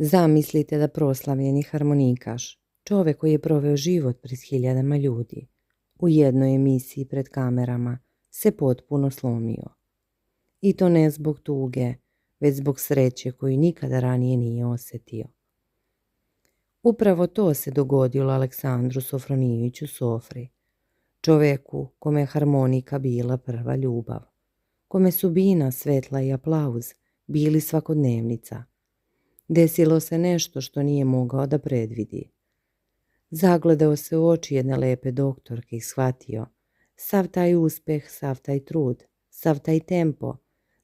Zamislite da proslavljeni harmonikaš, čovjek koji je proveo život pred hiljadama ljudi, u jednoj emisiji pred kamerama se potpuno slomio. I to ne zbog tuge, već zbog sreće koju nikada ranije nije osjetio. Upravo to se dogodilo Aleksandru Sofronijeviću Sofri, čovjeku kome je harmonika bila prva ljubav, kome su bina, svetla i aplauz bili svakodnevnica. Desilo se nešto što nije mogao da predvidi. Zagledao se u oči jedne lepe doktorke i shvatio, sav taj uspeh, sav taj trud, sav taj tempo,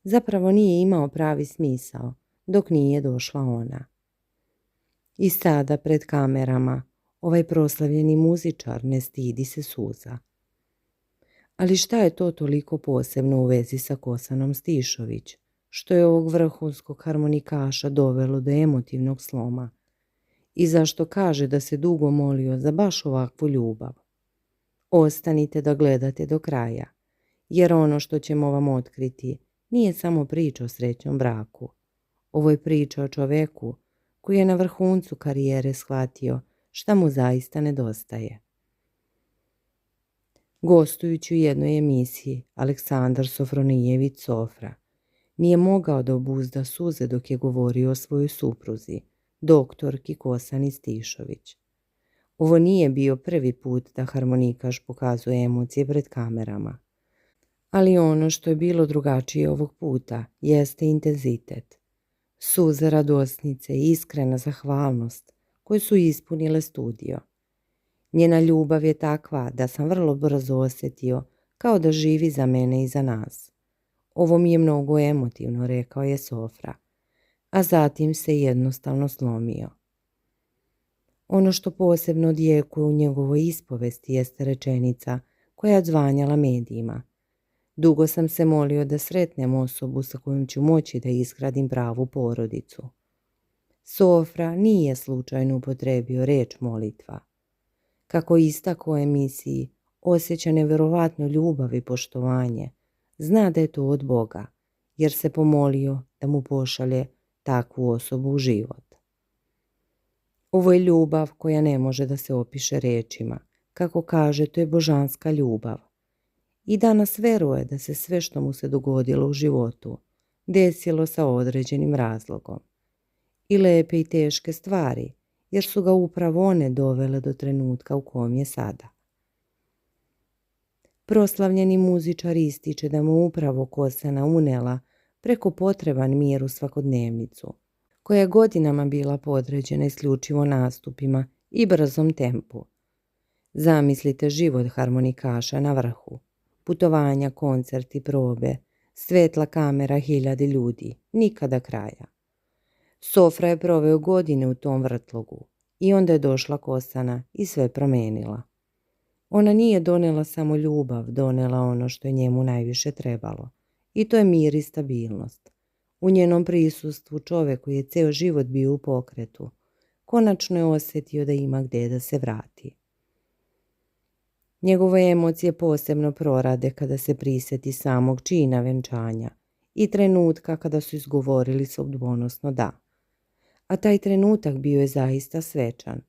zapravo nije imao pravi smisao dok nije došla ona. I sada pred kamerama ovaj proslavljeni muzičar ne stidi se suza. Ali šta je to toliko posebno u vezi sa Kosanom Stišović, što je ovog vrhunskog harmonikaša dovelo do emotivnog sloma i zašto kaže da se dugo molio za baš ovakvu ljubav? Ostanite da gledate do kraja, jer ono što ćemo vam otkriti nije samo priča o srećnom braku. Ovo je priča o čoveku koji je na vrhuncu karijere shvatio šta mu zaista nedostaje. Gostujući u jednoj emisiji, Aleksandar Sofronijević Sofra nije mogao da obuzda suze dok je govorio o svojoj supruzi, doktorki Kosani Stišović. Ovo nije bio prvi put da harmonikaš pokazuje emocije pred kamerama. Ali ono što je bilo drugačije ovog puta jeste intenzitet. Suze radosnice i iskrena zahvalnost koje su ispunile studio. Njena ljubav je takva da sam vrlo brzo osjetio kao da živi za mene i za nas. Ovo mi je mnogo emotivno, rekao je Sofra, a zatim se jednostavno slomio. Ono što posebno odjekuje u njegovoj ispovesti jeste rečenica koja je odzvanjala medijima. Dugo sam se molio da sretnem osobu sa kojom ću moći da izgradim pravu porodicu. Sofra nije slučajno upotrebio reč molitva. Kako istakao u emisiji, osjeća neverovatnu ljubav i poštovanje. Zna da je to od Boga, jer se pomolio da mu pošalje takvu osobu u život. Ovo je ljubav koja ne može da se opiše rečima. Kako kaže, to je božanska ljubav. I danas veruje da se sve što mu se dogodilo u životu desilo sa određenim razlogom. I lepe i teške stvari, jer su ga upravo one dovele do trenutka u kom je sada. Proslavljeni muzičar ističe da mu upravo Kosana unela preko potreban mir u svakodnevnicu, koja je godinama bila podređena isključivo nastupima i brzom tempu. Zamislite život harmonikaša na vrhu, putovanja, koncerti, probe, svetla kamera, hiljade ljudi, nikada kraja. Sofra je proveo godine u tom vrtlogu i onda je došla Kosana i sve promenila. Ona nije donela samo ljubav, donela ono što je njemu najviše trebalo, i to je mir i stabilnost. U njenom prisustvu čovjek koji je ceo život bio u pokretu, konačno je osjetio da ima gdje da se vrati. Njegove emocije posebno prorade kada se prisjeti samog čina venčanja i trenutka kada su izgovorili sudbonosno da. A taj trenutak bio je zaista svečan.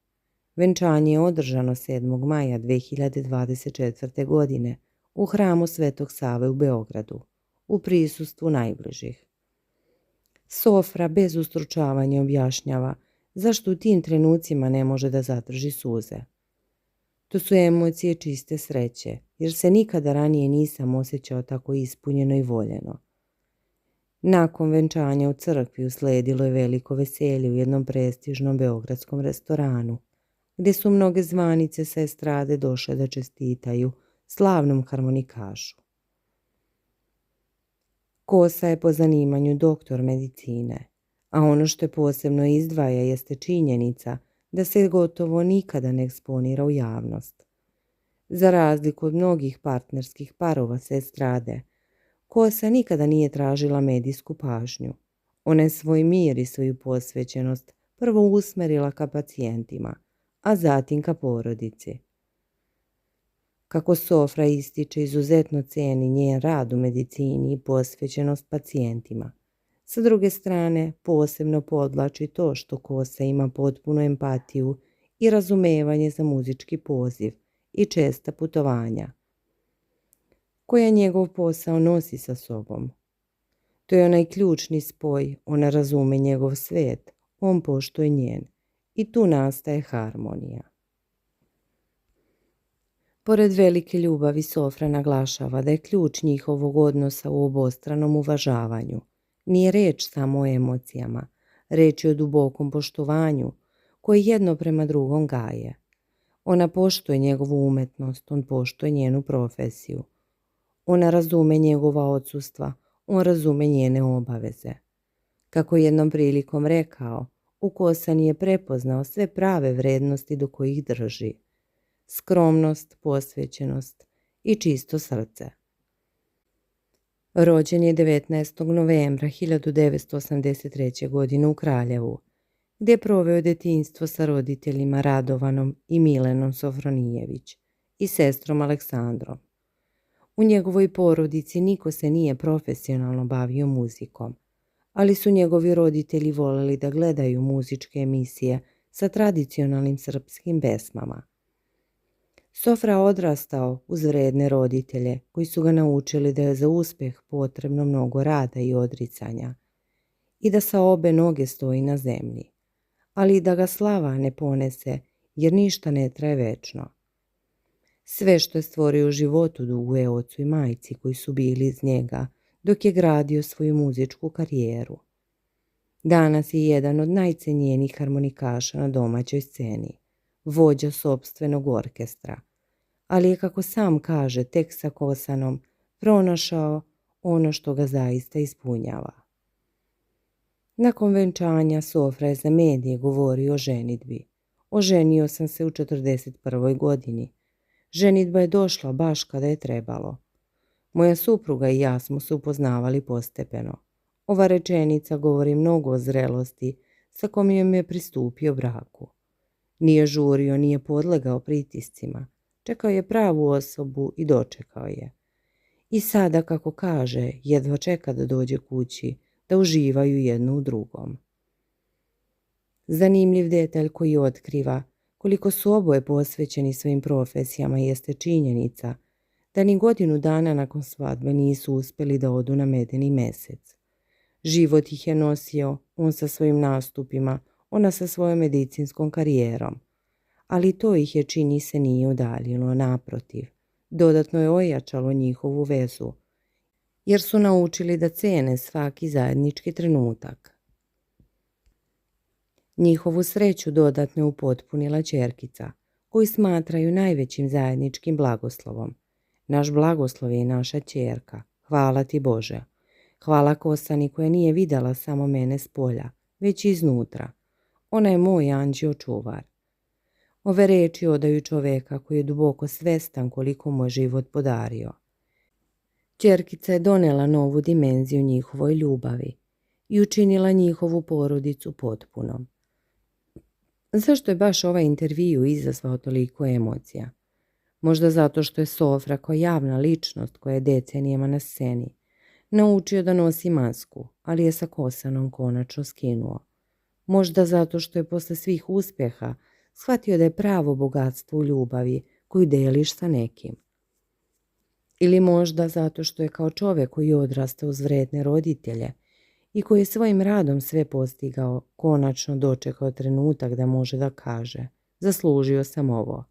Venčanje je održano 7. maja 2024. godine u hramu Svetog Save u Beogradu, u prisustvu najbližih. Sofra bez ustručavanja objašnjava zašto u tim trenucima ne može da zadrži suze. To su emocije čiste sreće, jer se nikada ranije nisam osjećao tako ispunjeno i voljeno. Nakon venčanja u crkvi usledilo je veliko veselje u jednom prestižnom beogradskom restoranu, gdje su mnoge zvanice sa estrade došle da čestitaju slavnom harmonikašu. Kosa je po zanimanju doktor medicine, a ono što je posebno izdvaja jeste činjenica da se gotovo nikada ne eksponira u javnost. Za razliku od mnogih partnerskih parova sa estrade, Kosa nikada nije tražila medijsku pažnju. Ona je svoj mir i svoju posvećenost prvo usmerila ka pacijentima, a zatim ka porodici. Kako Sofra ističe, izuzetno ceni njen rad u medicini i posvećenost pacijentima. Sa druge strane, posebno podvlači to što Kosa ima potpunu empatiju i razumevanje za muzički poziv i česta putovanja koja njegov posao nosi sa sobom. To je onaj ključni spoj, ona razume njegov svet, on poštuje njen i tu nastaje harmonija. Pored velike ljubavi Sofra naglašava da je ključ njihovog odnosa u obostranom uvažavanju. Nije reč samo o emocijama, reč je o dubokom poštovanju koji jedno prema drugom gaje. Ona poštuje njegovu umetnost, on poštuje njenu profesiju. Ona razume njegova odsustva, on razume njene obaveze. Kako jednom prilikom rekao, u Kosan je prepoznao sve prave vrednosti do kojih drži. Skromnost, posvećenost i čisto srce. Rođen je 19. novembra 1983. godine u Kraljevu, gdje je proveo djetinjstvo sa roditeljima Radovanom i Milenom Sofronijević i sestrom Aleksandrom. U njegovoj porodici niko se nije profesionalno bavio muzikom, ali su njegovi roditelji voleli da gledaju muzičke emisije sa tradicionalnim srpskim pesmama. Sofra odrastao uz vredne roditelje koji su ga naučili da je za uspjeh potrebno mnogo rada i odricanja i da sa obe noge stoji na zemlji, ali i da ga slava ne ponese jer ništa ne traje večno. Sve što je stvorio u životu duguje ocu i majci koji su bili iz njega dok je gradio svoju muzičku karijeru. Danas je jedan od najcenjenijih harmonikaša na domaćoj sceni, vođa sopstvenog orkestra, ali je, kako sam kaže, tek sa Kosanom pronašao ono što ga zaista ispunjava. Nakon venčanja Sofra je za medije govorio o ženidbi. Oženio sam se u 41. godini. Ženidba je došla baš kada je trebalo. Moja supruga i ja smo se upoznavali postepeno. Ova rečenica govori mnogo o zrelosti sa kojom je pristupio braku. Nije žurio, nije podlegao pritiscima. Čekao je pravu osobu i dočekao je. I sada, kako kaže, jedva čeka da dođe kući, da uživaju jedno u drugom. Zanimljiv detalj koji otkriva koliko su oboje posvećeni svojim profesijama jeste činjenica da ni godinu dana nakon svadbe nisu uspjeli da odu na medeni mesec. Život ih je nosio, on sa svojim nastupima, ona sa svojom medicinskom karijerom. Ali to ih je, čini se, nije udaljilo, naprotiv. Dodatno je ojačalo njihovu vezu, jer su naučili da cene svaki zajednički trenutak. Njihovu sreću dodatno je upotpunila ćerkica, koju smatraju najvećim zajedničkim blagoslovom. Naš blagoslov je naša ćerka, hvala ti Bože. Hvala Kosani koja nije vidjela samo mene s polja, već i iznutra. Ona je moj anđeo čuvar. Ove reči odaju čoveka koji je duboko svestan koliko mu je život podario. Ćerkica je donela novu dimenziju njihovoj ljubavi i učinila njihovu porodicu potpunom. Zašto je baš ovaj intervju izazvao toliko emocija? Možda zato što je Sofra, kao javna ličnost koja je decenijama na sceni, naučio da nosi masku, ali je sa Kosanom konačno skinuo. Možda zato što je posle svih uspjeha shvatio da je pravo bogatstvo u ljubavi koju deliš sa nekim. Ili možda zato što je kao čovjek koji je odrastao uz vredne roditelje i koji je svojim radom sve postigao, konačno dočekao trenutak da može da kaže: zaslužio sam ovo.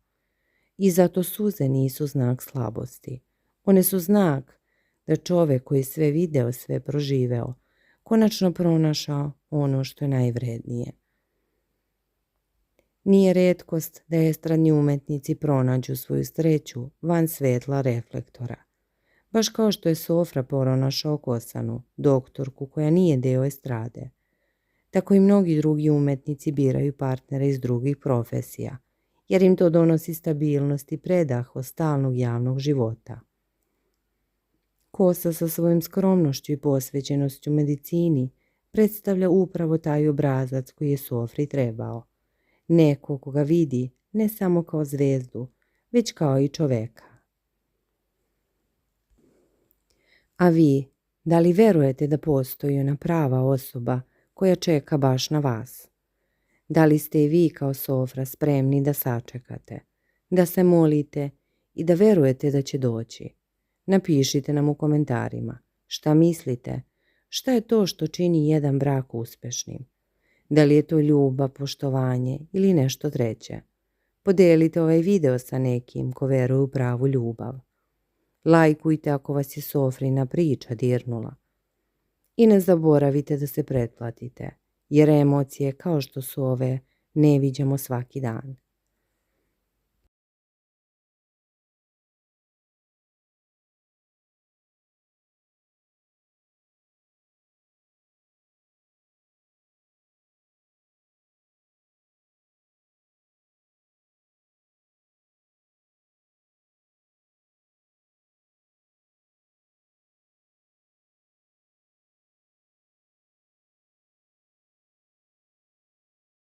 I zato suze nisu znak slabosti. One su znak da čovjek koji je sve video, sve proživeo, konačno pronašao ono što je najvrednije. Nije retkost da estradni umetnici pronađu svoju sreću van svetla reflektora. Baš kao što je Sofra pronašao Kosanu, doktorku koja nije deo estrade. Tako i mnogi drugi umetnici biraju partnere iz drugih profesija, jer im to donosi stabilnost i predah od stalnog javnog života. Kosa sa svojom skromnošću i posvećenošću medicini predstavlja upravo taj obrazac koji je Sofri trebao. Neko koga vidi ne samo kao zvezdu, već kao i čoveka. A vi, Da li verujete da postoji ona prava osoba koja čeka baš na vas? Da li ste i vi kao Sofra spremni da sačekate, da se molite i da verujete da će doći? Napišite nam u komentarima šta mislite, šta je to što čini jedan brak uspešnim. Da li je to ljubav, poštovanje ili nešto treće? Podelite ovaj video sa nekim ko veruje u pravu ljubav. Lajkujte ako vas je Sofrina priča dirnula. I ne zaboravite da se pretplatite, jer emocije kao što su ove ne viđamo svaki dan.